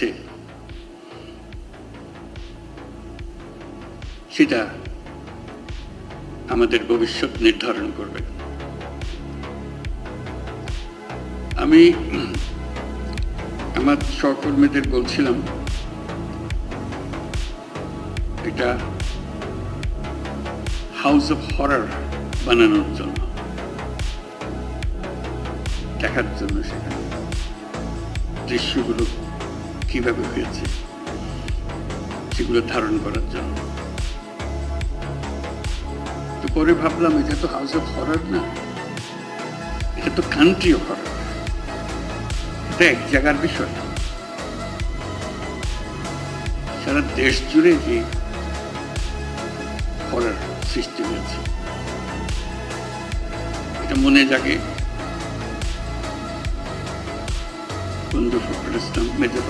আছে সেটা আমাদের ভবিষ্যৎ নির্ধারণ করবে। আমি আমার সহকর্মীদের বলছিলাম এটা হাউস অফ হরর বানানোর জন্য, দেখার জন্য সেখানে দৃশ্যগুলো কিভাবে হয়েছে সেগুলো ধারণ করার জন্য। তো পরে ভাবলাম এটা তো হাউস অফ হরর না, এটা তো কান্ট্রি অফ হরর। এটা এক জায়গার বিষয়, সারা দেশ জুড়ে যে হরর সৃষ্টি হয়েছে এটা মনে জাগে বন্ধু ফখরুল ইসলাম, মেজর